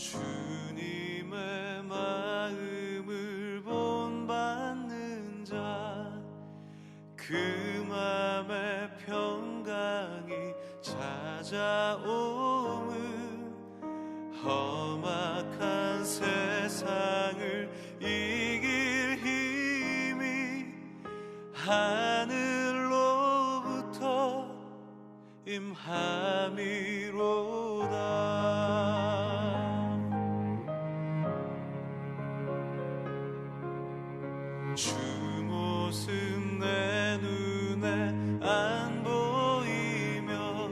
주님의 마음을 본받는 자, 그 맘에 평강이 찾아오면 험악한 세상을 이길 힘이 하늘로부터 임함이로다. 주 모습 내 눈에 안 보이며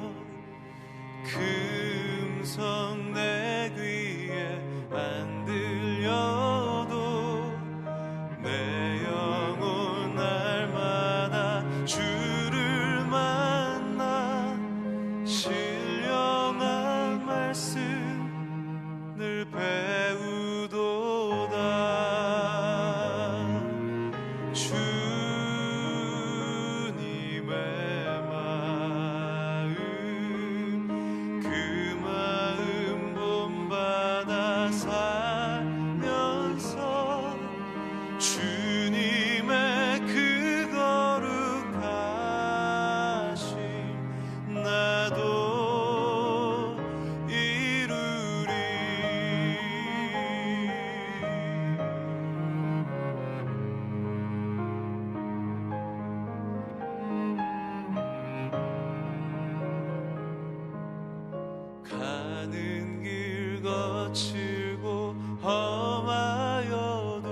그 음성 내 귀에 안 들려도 내 영혼 날마다 주를 만나 신령한 말씀 늘 배우도다. 가는 길 거칠고 험하여도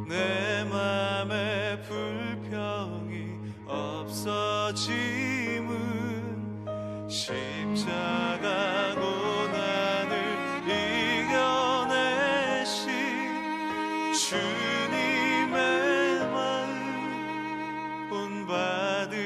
내 맘에 불평이 없어짐은 십자가 고난을 이겨내신 주님의 마음 본받음이라.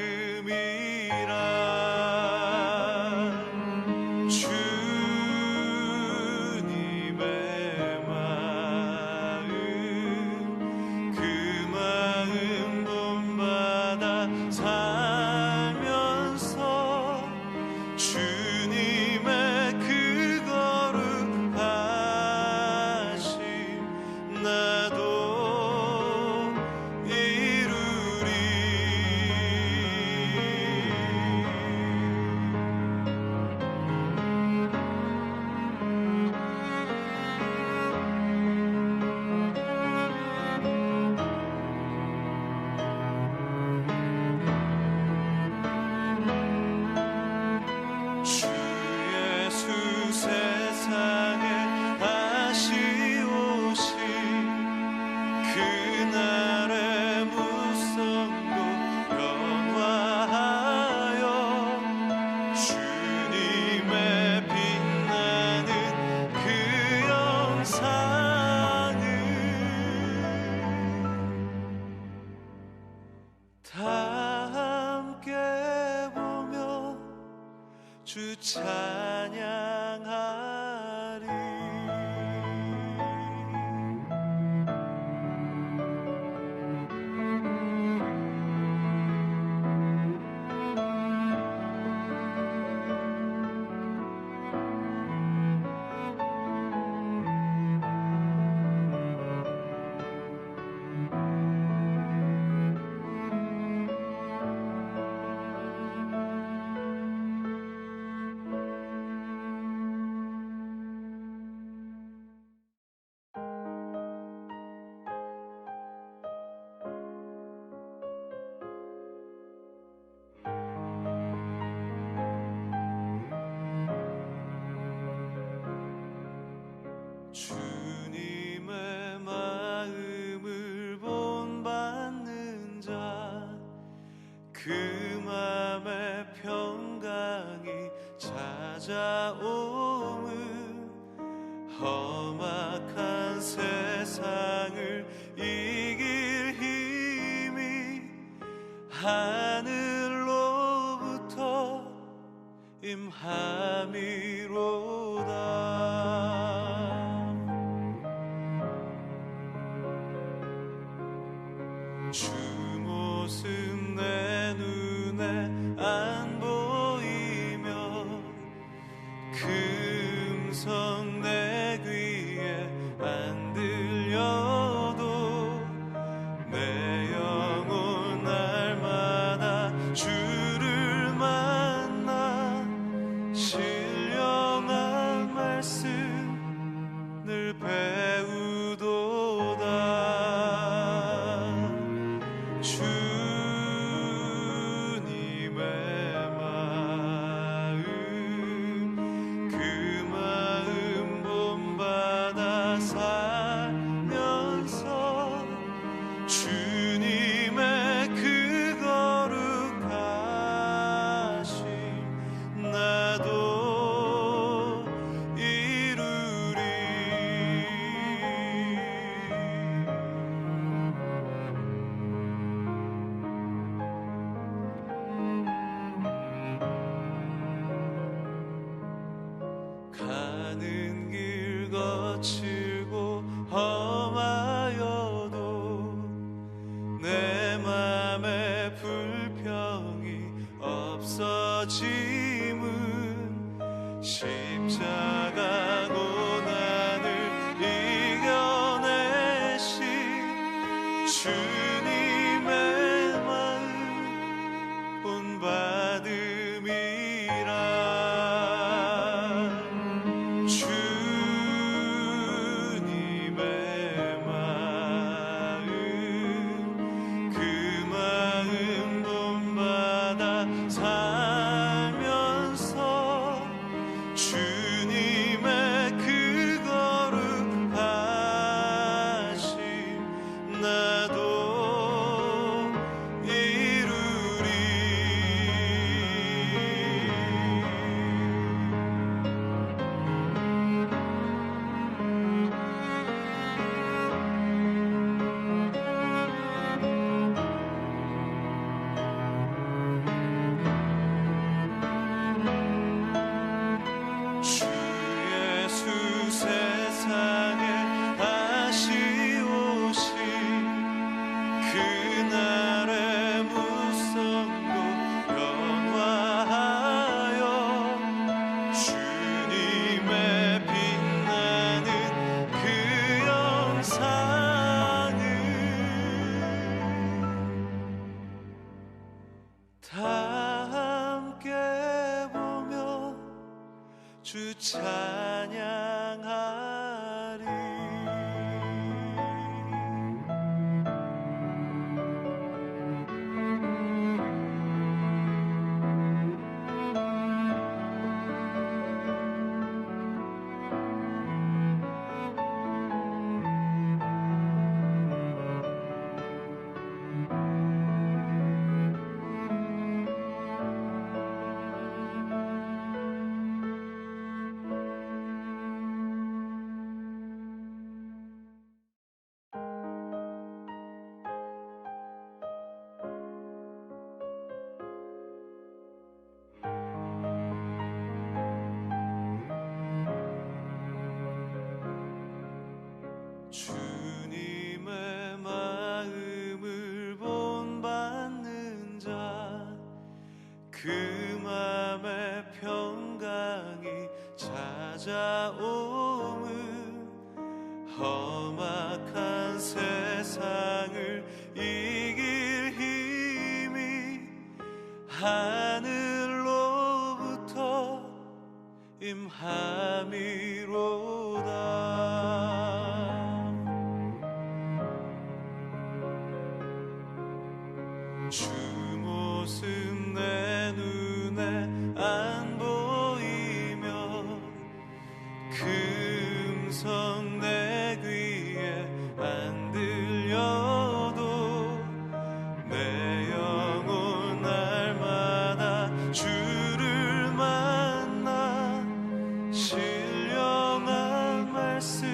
다 함께 보며 주 찬양하리. 주님의 마음을 본받는 자, 그 맘에 평강이 찾아오면 험악한 세상을 이길 힘이 하늘로부터 임함이로다. 주 모습 내 눈에 안 보이며 그 음성 거칠고 험하여도 내 맘에 불평이 없어짐은 십자가 고난을 이겨내신 주님의 마음 본받음이라. 주님의 마음 그 마음 본받아 살면서 주님의 그 거룩하심 나도 이루리. 주 예수 세상에 다시 오신 그날의 무성도 영화하여 주님의 빛나는 그 영상을 다 함께 보며 주 찬양하리. 주님의 마음을 본받는 자 그 맘에 평강이 찾아오면 험악한 세상을 이길 힘이 하늘로부터 임함이로다. 주 모습 내 눈에 안 보이며 그 음성 내 귀에 안 들려도 내 영혼 날마다 주를 만나 신령한 말씀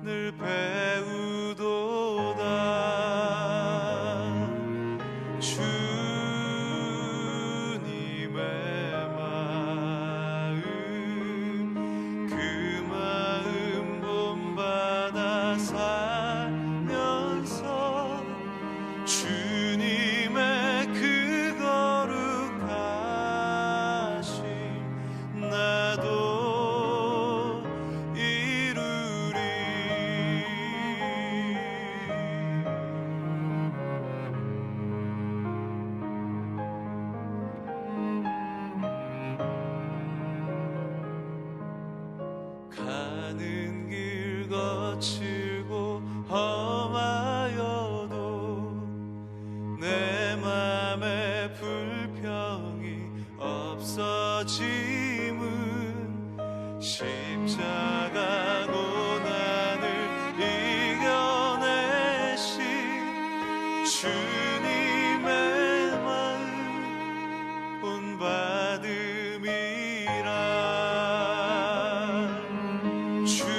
늘 배우도다. 주님의 마음 그 마음 본받아 살면서 주님의 그 거룩하심 나도 이루리. 가는 길 거칠고 험하여도 내 맘에 불평이 없어짐은 십자가 고난을 이겨내신 주님의 마음 본받음이라. 주님의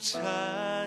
찬양하리.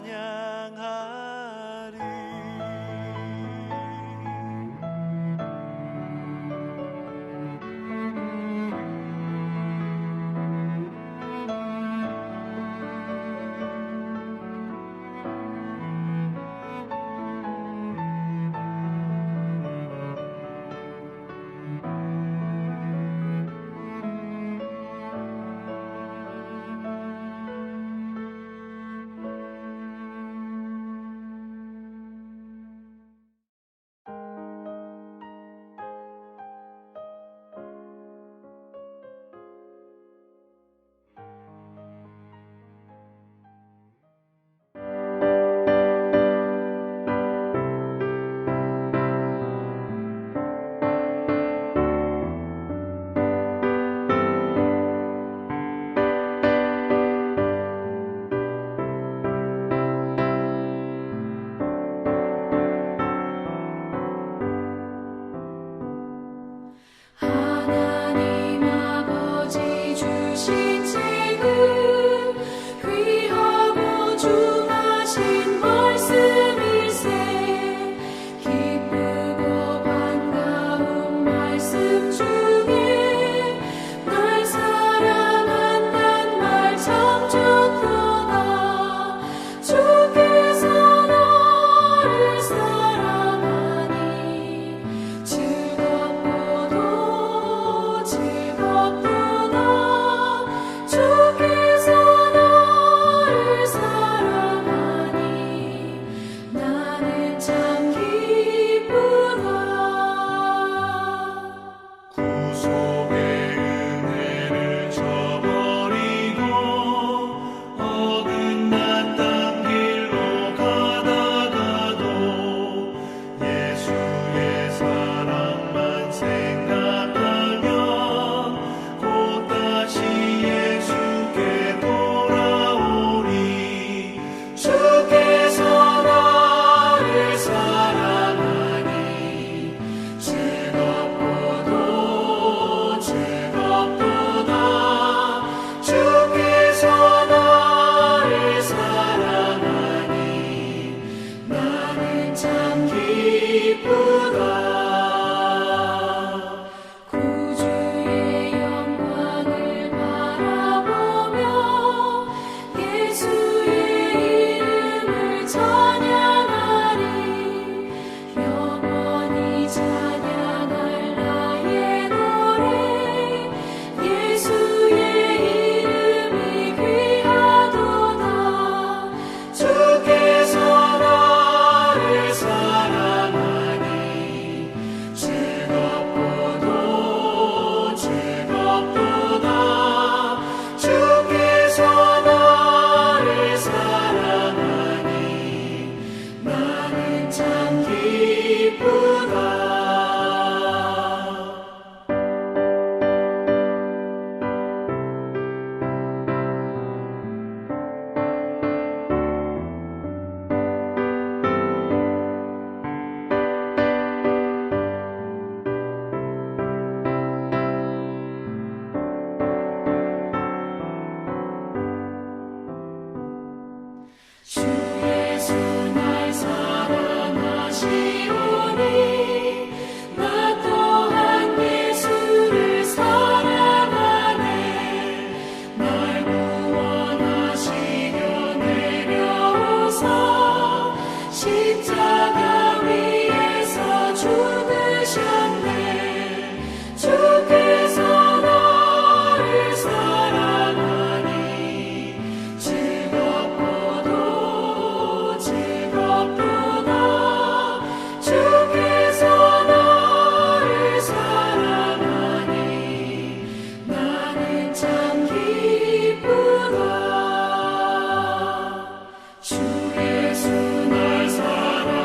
주 예수 날 사랑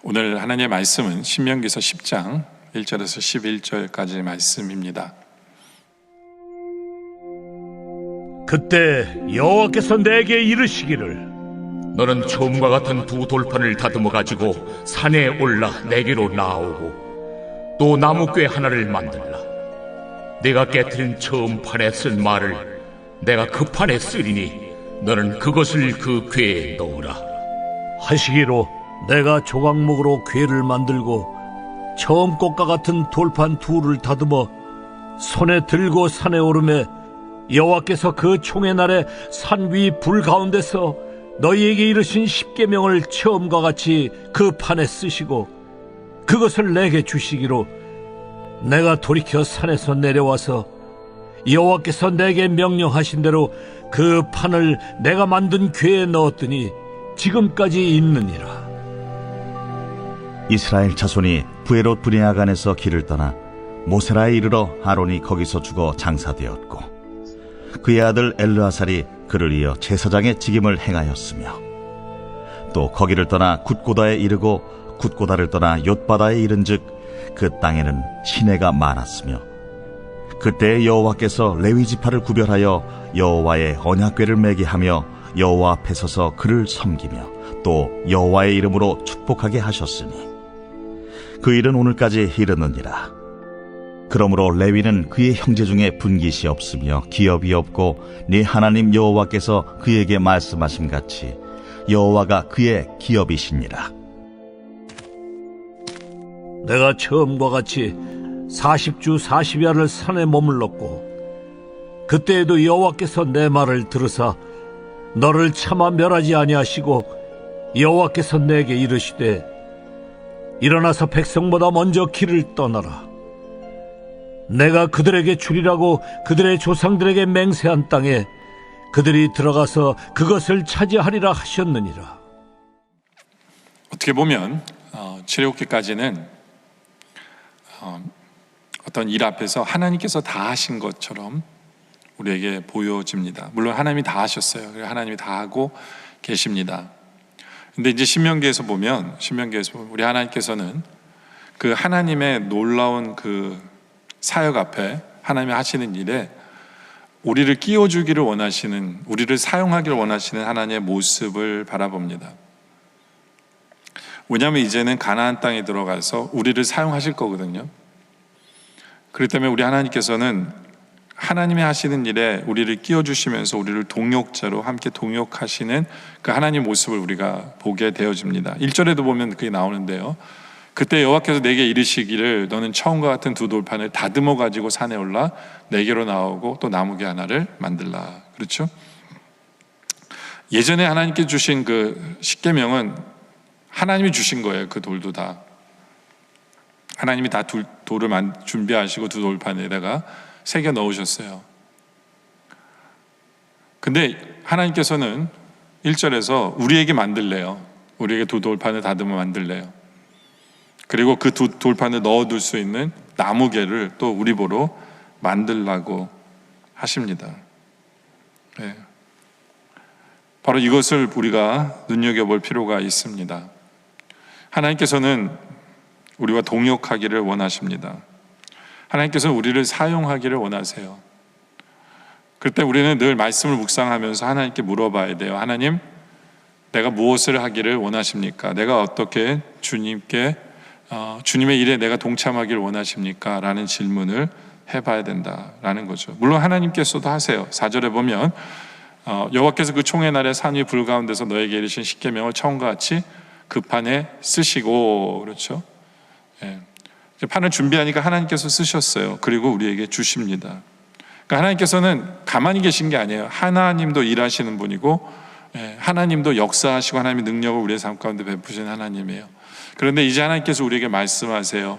오늘 하나님의 말씀은 신명기서 10장 1절에서 11절까지의 말씀입니다. 그때 여호와께서 내게 이르시기를 너는 처음과 같은 두 돌판을 다듬어 가지고 산에 올라 내게로 나오고 또 나무궤 하나를 만들라. 내가 깨트린 처음 판에 쓴 말을 내가 그 판에 쓰리니 너는 그것을 그 궤에 넣으라 하시기로 내가 조각목으로 궤를 만들고 처음 것과 같은 돌판 둘을 다듬어 손에 들고 산에 오르매 여호와께서 그 총의 날에 산 위 불 가운데서 너희에게 이르신 십계명을 처음과 같이 그 판에 쓰시고 그것을 내게 주시기로 내가 돌이켜 산에서 내려와서 여호와께서 내게 명령하신 대로 그 판을 내가 만든 궤에 넣었더니 지금까지 있느니라. 이스라엘 자손이 브에롯 브네아간에서 길을 떠나 모세라에 이르러 아론이 거기서 죽어 장사되었고 그의 아들 엘르아살이 그를 이어 제사장의 직임을 행하였으며 또 거기를 떠나 굿고다에 이르고 굿고다를 떠나 옅바다에 이른즉 그 땅에는 시내가 많았으며 그때 여호와께서 레위 지파를 구별하여 여호와의 언약궤를 매게 하며 여호와 앞에 서서 그를 섬기며 또 여호와의 이름으로 축복하게 하셨으니 그 일은 오늘까지 이르느니라. 그러므로 레위는 그의 형제 중에 분깃이 없으며 기업이 없고 네 하나님 여호와께서 그에게 말씀하신 같이 여호와가 그의 기업이시니라. 내가 처음과 같이 40주 40야를 산에 머물렀고 그때에도 여호와께서 내 말을 들으사 너를 차마 멸하지 아니하시고 여호와께서 내게 이르시되 일어나서 백성보다 먼저 길을 떠나라. 내가 그들에게 주리라고 그들의 조상들에게 맹세한 땅에 그들이 들어가서 그것을 차지하리라 하셨느니라. 어떻게 보면 출애굽기까지는 어떤 일 앞에서 하나님께서 다 하신 것처럼 우리에게 보여집니다. 물론 하나님이 다 하셨어요. 하나님이 다 하고 계십니다. 근데 이제 신명기에서 보면 우리 하나님께서는 그 하나님의 놀라운 그 사역 앞에 하나님이 하시는 일에 우리를 끼워주기를 원하시는, 우리를 사용하기를 원하시는 하나님의 모습을 바라봅니다. 왜냐하면 이제는 가나안 땅에 들어가서 우리를 사용하실 거거든요. 그렇기 때문에 우리 하나님께서는 하나님이 하시는 일에 우리를 끼워주시면서 우리를 동역자로 함께 동역하시는 그 하나님 모습을 우리가 보게 되어집니다. 1절에도 보면 그게 나오는데요. 그때 여호와께서 내게 이르시기를 너는 처음과 같은 두 돌판을 다듬어 가지고 산에 올라 내게로 나오고 또 나무궤 하나를 만들라. 그렇죠? 예전에 하나님께 주신 그 십계명은 하나님이 주신 거예요. 그 돌도 다 하나님이 다 돌을 준비하시고 두 돌판에다가 새겨 넣으셨어요. 근데 하나님께서는 1절에서 우리에게 만들래요. 우리에게 두 돌판을 다듬어 만들래요. 그리고 그 두 돌판을 넣어둘 수 있는 나무궤를 또 우리 보러 만들라고 하십니다. 네. 바로 이것을 우리가 눈여겨볼 필요가 있습니다. 하나님께서는 우리와 동역하기를 원하십니다. 하나님께서는 우리를 사용하기를 원하세요. 그때 우리는 늘 말씀을 묵상하면서 하나님께 물어봐야 돼요. 하나님, 내가 무엇을 하기를 원하십니까? 내가 어떻게 주님의 일에 내가 동참하기를 원하십니까? 라는 질문을 해봐야 된다라는 거죠. 물론 하나님께서도 하세요. 4절에 보면 여호와께서 그 총의 날에 산 위 불 가운데서 너에게 이르신 십계명을 처음과 같이 그 판에 쓰시고, 그렇죠? 예. 판을 준비하니까 하나님께서 쓰셨어요. 그리고 우리에게 주십니다. 그러니까 하나님께서는 가만히 계신 게 아니에요. 하나님도 일하시는 분이고 하나님도 역사하시고 하나님의 능력을 우리의 삶 가운데 베푸시는 하나님이에요. 그런데 이제 하나님께서 우리에게 말씀하세요.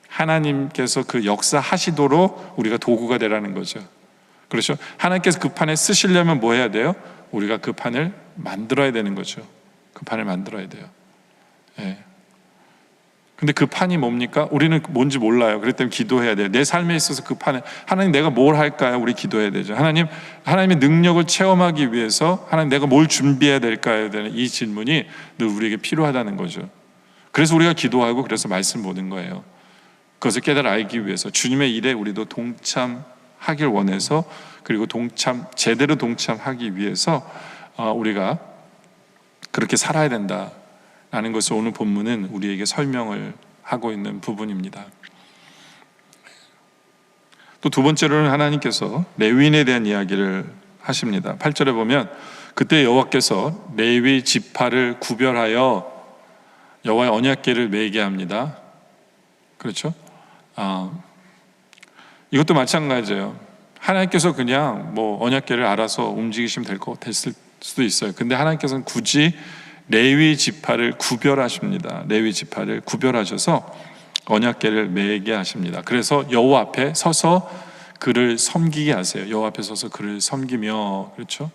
하나님께서 그 역사하시도록 우리가 도구가 되라는 거죠. 그렇죠? 하나님께서 그 판에 쓰시려면 뭐 해야 돼요? 우리가 그 판을 만들어야 되는 거죠. 그 판을 만들어야 돼요. 예. 근데 그 판이 뭡니까? 우리는 뭔지 몰라요. 그렇기 때문에 기도해야 돼요. 내 삶에 있어서 그 판에 하나님 내가 뭘 할까요? 우리 기도해야 되죠. 하나님의 능력을 체험하기 위해서 하나님 내가 뭘 준비해야 될까요? 되는 이 질문이 늘 우리에게 필요하다는 거죠. 그래서 우리가 기도하고 그래서 말씀 보는 거예요. 그것을 깨달아 알기 위해서 주님의 일에 우리도 동참하길 원해서, 그리고 제대로 동참하기 위해서 우리가 그렇게 살아야 된다라는 것을 오늘 본문은 우리에게 설명을 하고 있는 부분입니다. 또 두 번째로는 하나님께서 레위인에 대한 이야기를 하십니다. 8절에 보면 그때 여호와께서 레위 지파를 구별하여 여호와의 언약궤를 메게 합니다. 그렇죠? 이것도 마찬가지예요. 하나님께서 그냥 언약궤를 알아서 움직이시면 됐을 수도 있어요. 근데 하나님께서는 굳이 레위 지파를 구별하십니다. 레위 지파를 구별하셔서 언약궤를 메게 하십니다. 그래서 여호와 앞에 서서 그를 섬기게 하세요. 여호와 앞에 서서 그를 섬기며, 그렇죠?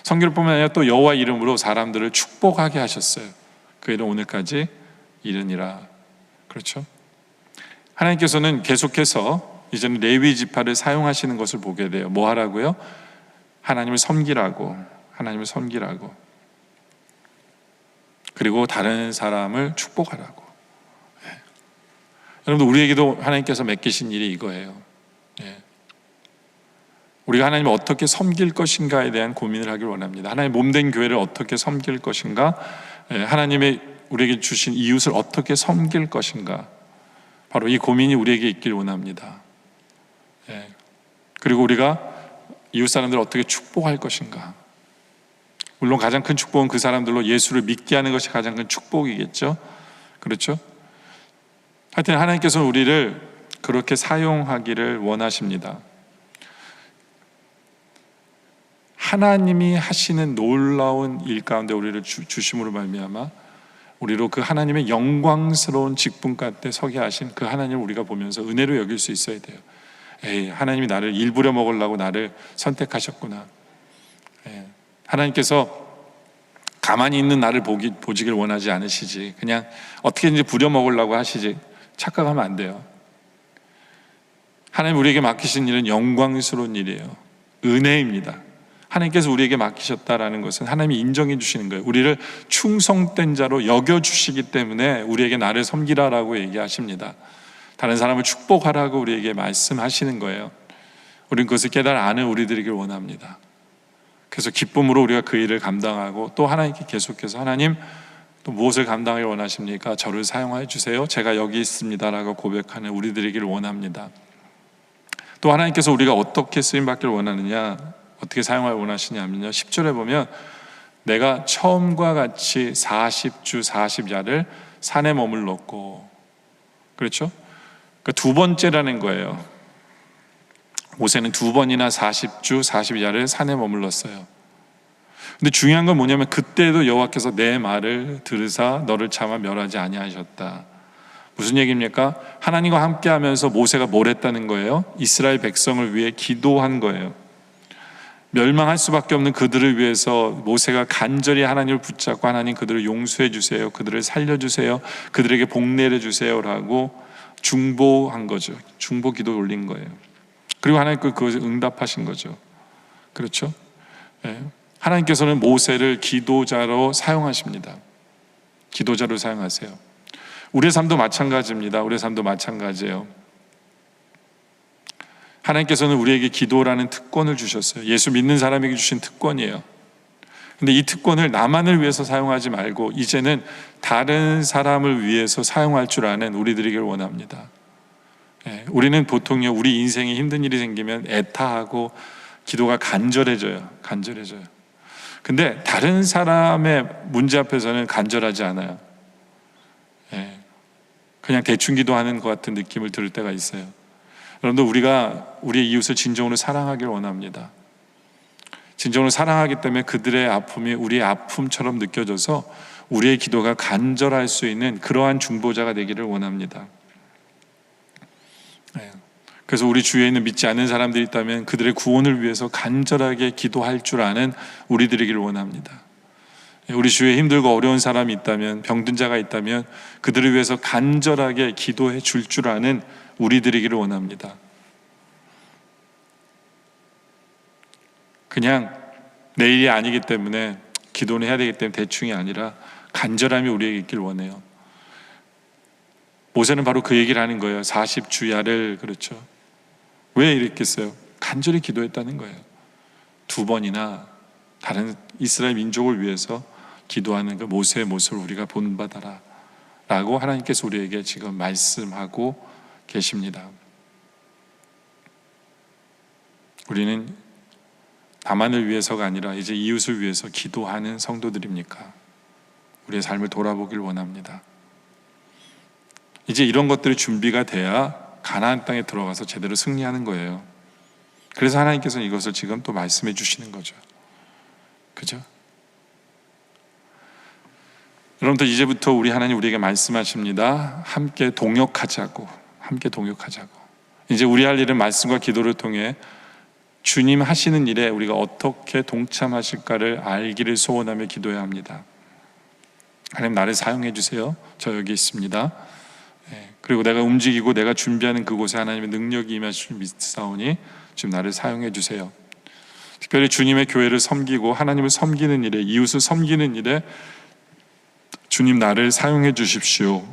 섬길 뿐만 아니라 또 여호와 이름으로 사람들을 축복하게 하셨어요. 그 일은 오늘까지 이르니라. 그렇죠? 하나님께서는 계속해서 이제는 레위 지파를 사용하시는 것을 보게 돼요. 뭐 하라고요? 하나님을 섬기라고. 하나님을 섬기라고. 그리고 다른 사람을 축복하라고. 여러분들, 우리에게도 하나님께서 맡기신 일이 이거예요. 우리가 하나님을 어떻게 섬길 것인가에 대한 고민을 하길 원합니다. 하나님 몸된 교회를 어떻게 섬길 것인가, 하나님의 우리에게 주신 이웃을 어떻게 섬길 것인가, 바로 이 고민이 우리에게 있길 원합니다. 그리고 우리가 이웃 사람들을 어떻게 축복할 것인가. 물론 가장 큰 축복은 그 사람들로 예수를 믿게 하는 것이 가장 큰 축복이겠죠. 그렇죠? 하여튼 하나님께서는 우리를 그렇게 사용하기를 원하십니다. 하나님이 하시는 놀라운 일 가운데 우리를 주심으로 말미암아 우리로 그 하나님의 영광스러운 직분 가운데 서게 하신 그 하나님을 우리가 보면서 은혜로 여길 수 있어야 돼요. 하나님이 나를 일부려 먹으려고 나를 선택하셨구나. 하나님께서 가만히 있는 나를 보지길 원하지 않으시지, 그냥 어떻게든지 부려 먹으려고 하시지, 착각하면 안 돼요. 하나님 우리에게 맡기신 일은 영광스러운 일이에요. 은혜입니다. 하나님께서 우리에게 맡기셨다라는 것은 하나님이 인정해 주시는 거예요. 우리를 충성된 자로 여겨주시기 때문에 우리에게 나를 섬기라라고 얘기하십니다. 다른 사람을 축복하라고 우리에게 말씀하시는 거예요. 우리는 그것을 깨달아 아는 우리들이길 원합니다. 그래서 기쁨으로 우리가 그 일을 감당하고, 또 하나님께 계속해서 하나님 또 무엇을 감당하길 원하십니까? 저를 사용하여 주세요. 제가 여기 있습니다라고 고백하는 우리들이길 원합니다. 또 하나님께서 우리가 어떻게 쓰임받기를 원하느냐, 어떻게 사용하길 원하시냐면요, 10절에 보면 내가 처음과 같이 40주 40야를 산에 머물렀고, 그렇죠? 그 두 번째라는 거예요. 모세는 두 번이나 40주 40야를 산에 머물렀어요. 근데 중요한 건 뭐냐면 그때도 여호와께서 내 말을 들으사 너를 차마 멸하지 아니하셨다. 무슨 얘기입니까? 하나님과 함께 하면서 모세가 뭘 했다는 거예요? 이스라엘 백성을 위해 기도한 거예요. 멸망할 수밖에 없는 그들을 위해서 모세가 간절히 하나님을 붙잡고 하나님 그들을 용서해 주세요, 그들을 살려주세요, 그들에게 복 내려주세요라고 중보한 거죠. 중보 기도 올린 거예요. 그리고 하나님께서 그것을 응답하신 거죠. 그렇죠? 하나님께서는 모세를 기도자로 사용하십니다. 기도자로 사용하세요. 우리의 삶도 마찬가지입니다. 우리의 삶도 마찬가지예요. 하나님께서는 우리에게 기도라는 특권을 주셨어요. 예수 믿는 사람에게 주신 특권이에요. 근데 이 특권을 나만을 위해서 사용하지 말고 이제는 다른 사람을 위해서 사용할 줄 아는 우리들이길 원합니다. 우리는 보통요, 우리 인생에 힘든 일이 생기면 애타하고 기도가 간절해져요. 근데 다른 사람의 문제 앞에서는 간절하지 않아요. 그냥 대충 기도하는 것 같은 느낌을 들을 때가 있어요. 여러분들, 우리가 우리의 이웃을 진정으로 사랑하길 원합니다. 진정으로 사랑하기 때문에 그들의 아픔이 우리의 아픔처럼 느껴져서 우리의 기도가 간절할 수 있는 그러한 중보자가 되기를 원합니다. 그래서 우리 주위에 있는 믿지 않는 사람들이 있다면 그들의 구원을 위해서 간절하게 기도할 줄 아는 우리들이길 원합니다. 우리 주위에 힘들고 어려운 사람이 있다면, 병든 자가 있다면 그들을 위해서 간절하게 기도해 줄 줄 아는 우리들이기를 원합니다. 그냥 내일이 아니기 때문에 기도는 해야 되기 때문에 대충이 아니라 간절함이 우리에게 있길 원해요. 모세는 바로 그 얘기를 하는 거예요. 40주야를, 그렇죠. 왜 이랬겠어요? 간절히 기도했다는 거예요. 2번이나 다른 이스라엘 민족을 위해서 기도하는 그 모세의 모습을 우리가 본받아라 라고 하나님께서 우리에게 지금 말씀하고 계십니다. 우리는 나만을 위해서가 아니라 이제 이웃을 위해서 기도하는 성도들입니까? 우리의 삶을 돌아보길 원합니다. 이제 이런 것들이 준비가 돼야 가나안 땅에 들어가서 제대로 승리하는 거예요. 그래서 하나님께서는 이것을 지금 또 말씀해 주시는 거죠. 그죠? 여러분들, 이제부터 우리 하나님 우리에게 말씀하십니다. 함께 동역하자고. 이제 우리 할 일은 말씀과 기도를 통해 주님 하시는 일에 우리가 어떻게 동참하실까를 알기를 소원하며 기도해야 합니다. 하나님, 나를 사용해 주세요. 저 여기 있습니다. 그리고 내가 움직이고 내가 준비하는 그곳에 하나님의 능력이 임하실 줄 믿사오니 지금 나를 사용해 주세요. 특별히 주님의 교회를 섬기고 하나님을 섬기는 일에, 이웃을 섬기는 일에 주님 나를 사용해 주십시오.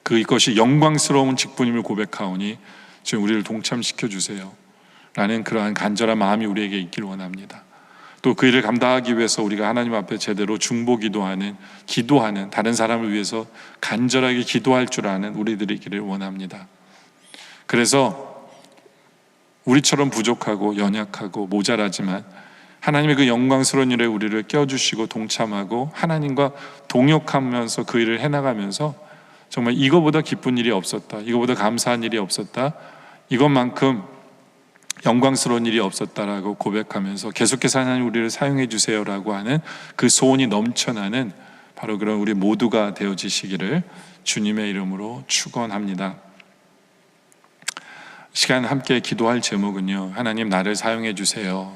그것이 영광스러운 직분임을 고백하오니 지금 우리를 동참시켜 주세요 라는 그러한 간절한 마음이 우리에게 있길 원합니다. 또 그 일을 감당하기 위해서 우리가 하나님 앞에 제대로 중보 기도하는, 다른 사람을 위해서 간절하게 기도할 줄 아는 우리들이기를 원합니다. 그래서 우리처럼 부족하고 연약하고 모자라지만 하나님의 그 영광스러운 일에 우리를 껴주시고 동참하고 하나님과 동역하면서 그 일을 해나가면서 정말 이거보다 기쁜 일이 없었다, 이거보다 감사한 일이 없었다, 이것만큼 영광스러운 일이 없었다라고 고백하면서 계속해서 하나님 우리를 사용해 주세요라고 하는 그 소원이 넘쳐나는 바로 그런 우리 모두가 되어지시기를 주님의 이름으로 축원합니다. 시간 함께 기도할 제목은요, 하나님 나를 사용해 주세요.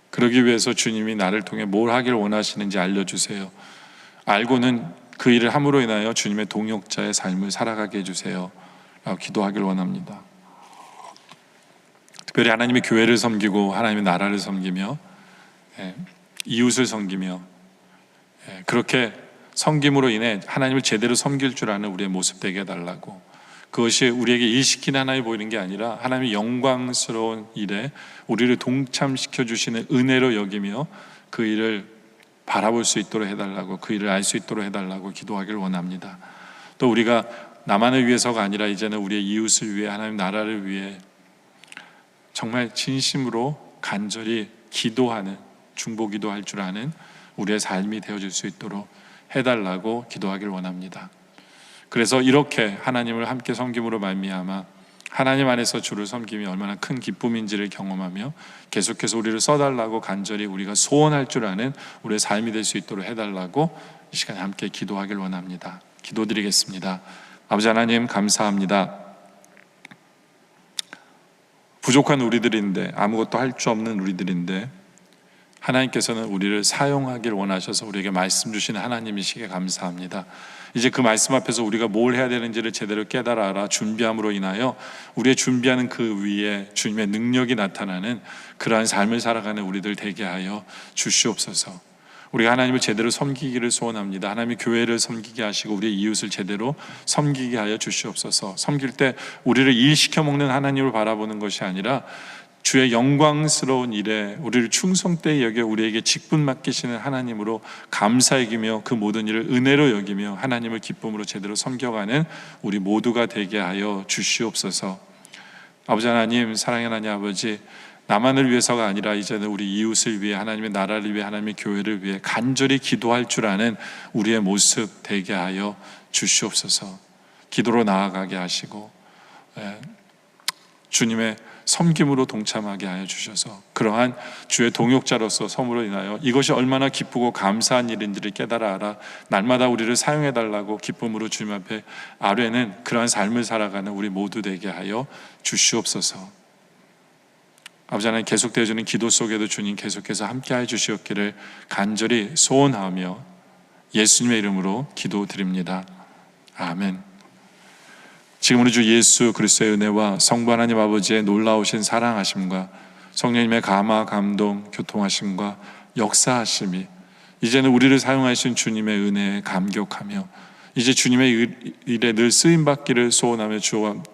그러기 위해서 주님이 나를 통해 뭘 하길 원하시는지 알려주세요. 알고는 그 일을 함으로 인하여 주님의 동역자의 삶을 살아가게 해주세요 라고 기도하길 원합니다. 특별히 하나님의 교회를 섬기고 하나님의 나라를 섬기며 이웃을 섬기며 그렇게 섬김으로 인해 하나님을 제대로 섬길 줄 아는 우리의 모습 되게 해달라고, 그것이 우리에게 일시키는 하나님 보이는 게 아니라 하나님의 영광스러운 일에 우리를 동참시켜 주시는 은혜로 여기며 그 일을 바라볼 수 있도록 해달라고, 그 일을 알 수 있도록 해달라고 기도하길 원합니다. 또 우리가 나만을 위해서가 아니라 이제는 우리의 이웃을 위해, 하나님 나라를 위해 정말 진심으로 간절히 기도하는, 중보기도할 줄 아는 우리의 삶이 되어질 수 있도록 해달라고 기도하길 원합니다. 그래서 이렇게 하나님을 함께 섬김으로 말미암아 하나님 안에서 주를 섬김이 얼마나 큰 기쁨인지를 경험하며 계속해서 우리를 써달라고 간절히 우리가 소원할 줄 아는 우리의 삶이 될 수 있도록 해달라고 이 시간에 함께 기도하길 원합니다. 기도드리겠습니다. 아버지 하나님, 감사합니다. 부족한 우리들인데, 아무것도 할 줄 없는 우리들인데 하나님께서는 우리를 사용하길 원하셔서 우리에게 말씀 주시는 하나님이시기에 감사합니다. 이제 그 말씀 앞에서 우리가 뭘 해야 되는지를 제대로 깨달아 알아 준비함으로 인하여 우리의 준비하는 그 위에 주님의 능력이 나타나는 그러한 삶을 살아가는 우리들 되게 하여 주시옵소서. 우리가 하나님을 제대로 섬기기를 소원합니다. 하나님의 교회를 섬기게 하시고 우리의 이웃을 제대로 섬기게 하여 주시옵소서. 섬길 때 우리를 일시켜 먹는 하나님을 바라보는 것이 아니라 주의 영광스러운 일에 우리를 충성되이 여겨 우리에게 직분 맡기시는 하나님으로 감사 여기며 그 모든 일을 은혜로 여기며 하나님을 기쁨으로 제대로 섬겨가는 우리 모두가 되게 하여 주시옵소서. 아버지 하나님, 사랑의 하나님 아버지, 나만을 위해서가 아니라 이제는 우리 이웃을 위해, 하나님의 나라를 위해, 하나님의 교회를 위해 간절히 기도할 줄 아는 우리의 모습 되게 하여 주시옵소서. 기도로 나아가게 하시고 주님의 섬김으로 동참하게 하여 주셔서 그러한 주의 동역자로서 섬으로 인하여 이것이 얼마나 기쁘고 감사한 일인지를 깨달아 알아 날마다 우리를 사용해 달라고 기쁨으로 주님 앞에 아뢰는 그러한 삶을 살아가는 우리 모두 되게 하여 주시옵소서. 아버지 하나님, 계속되어지는 기도 속에도 주님 계속해서 함께하여 주시옵기를 간절히 소원하며 예수님의 이름으로 기도드립니다. 아멘. 지금 우리 주 예수 그리스도의 은혜와 성부 하나님 아버지의 놀라우신 사랑하심과 성령님의 감화 감동 교통하심과 역사하심이 이제는 우리를 사용하신 주님의 은혜에 감격하며 이제 주님의 일에 늘 쓰임받기를 소원하며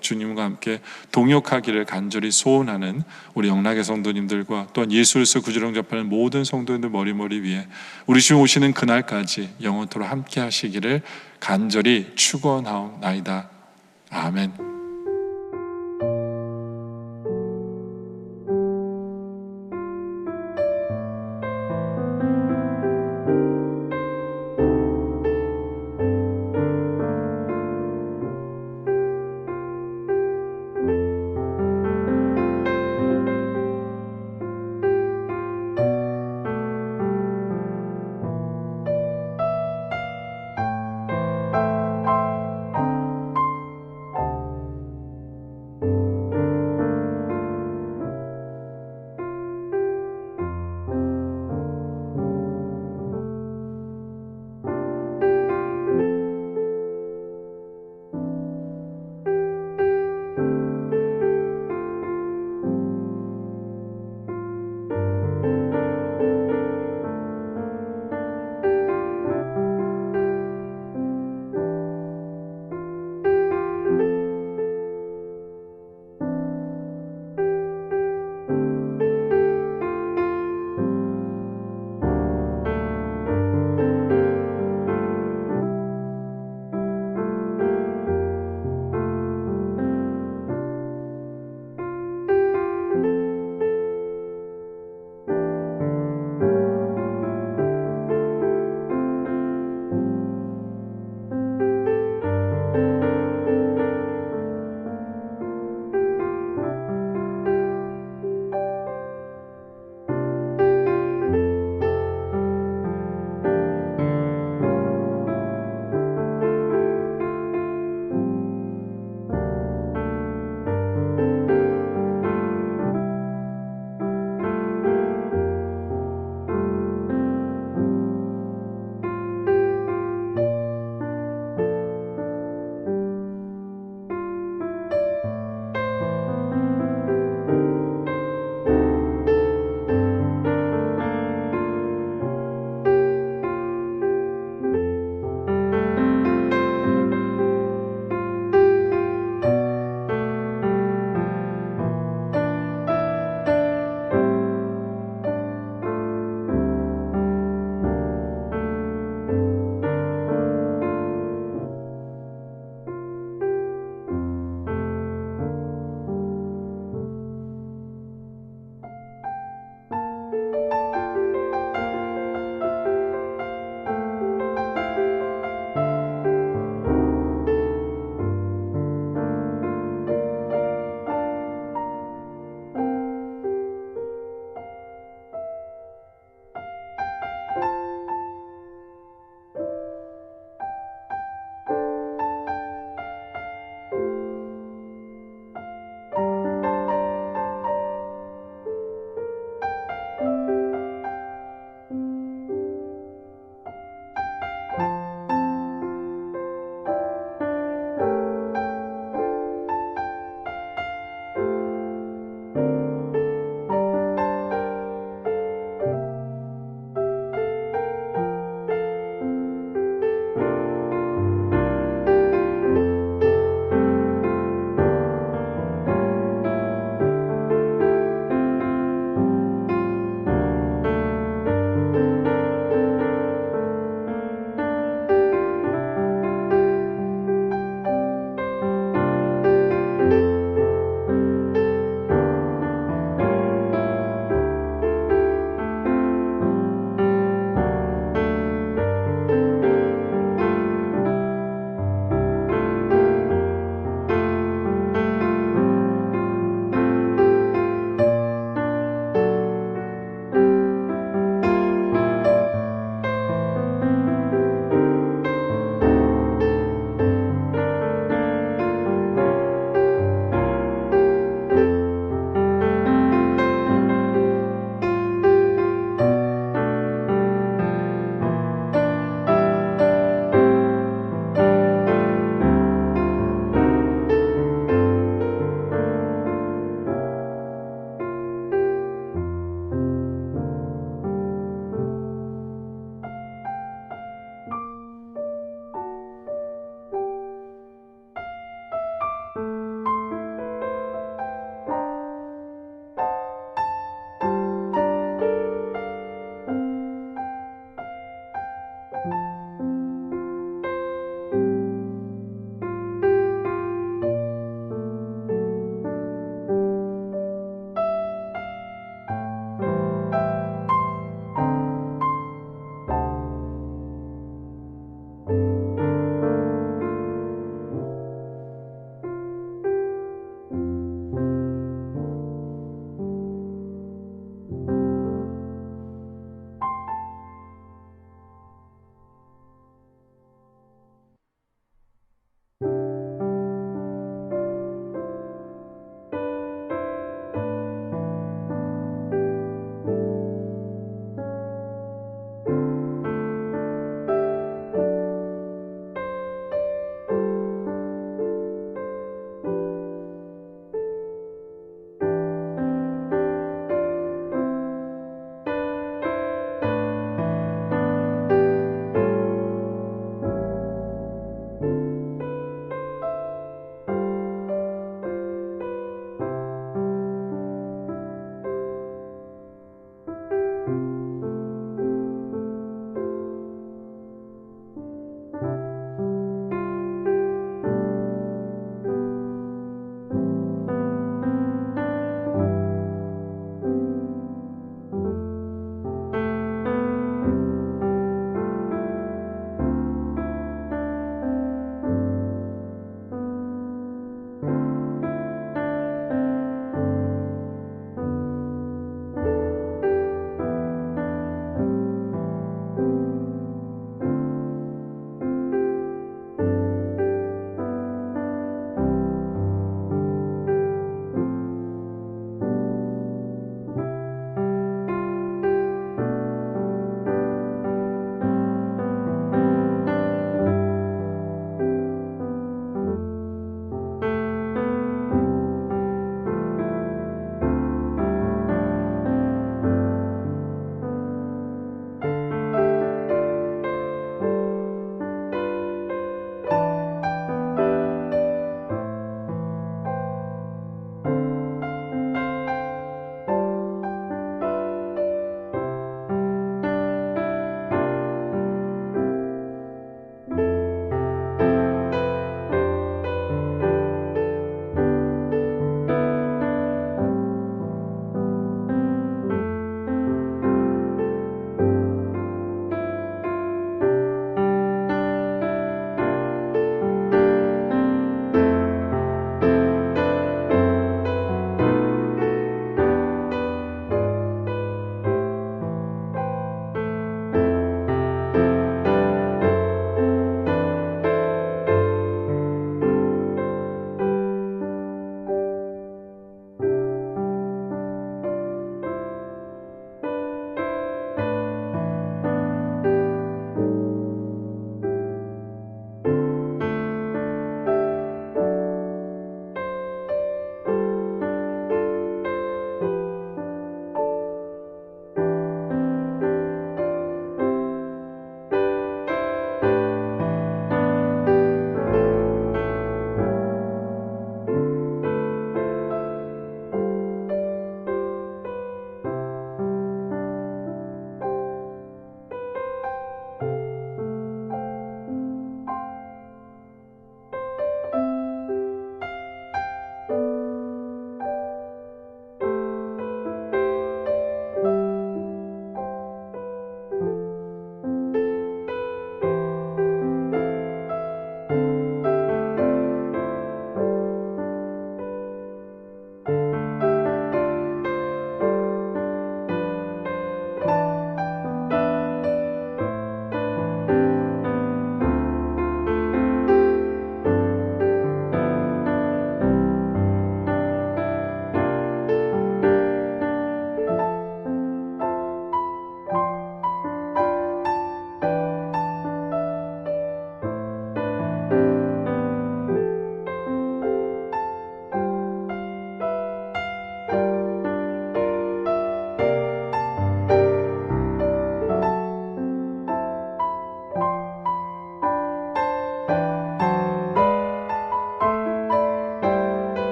주님과 함께 동역하기를 간절히 소원하는 우리 영락의 성도님들과 또한 예수로서 구주로 접하는 모든 성도님들 머리머리 위에 우리 주님 오시는 그날까지 영원토록 함께 하시기를 간절히 축원하옵나이다. 아멘.